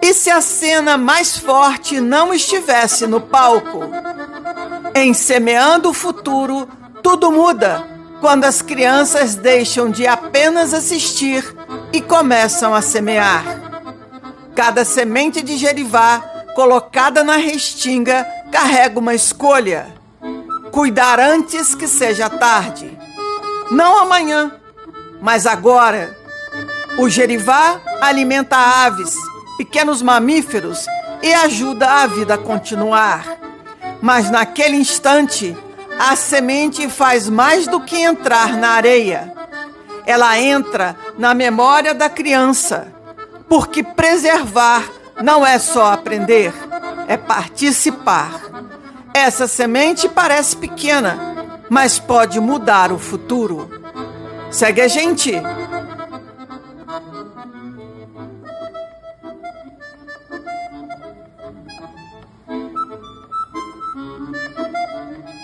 E se a cena mais forte não estivesse no palco? Em Semeando o Futuro, tudo muda quando as crianças deixam de apenas assistir e começam a semear. Cada semente de Gerivá colocada na restinga carrega uma escolha: cuidar antes que seja tarde. Não amanhã, mas agora. O Gerivá alimenta aves, pequenos mamíferos e ajuda a vida a continuar. Mas naquele instante, a semente faz mais do que entrar na areia. Ela entra na memória da criança, porque preservar não é só aprender, é participar. Essa semente parece pequena, mas pode mudar o futuro. Segue a gente!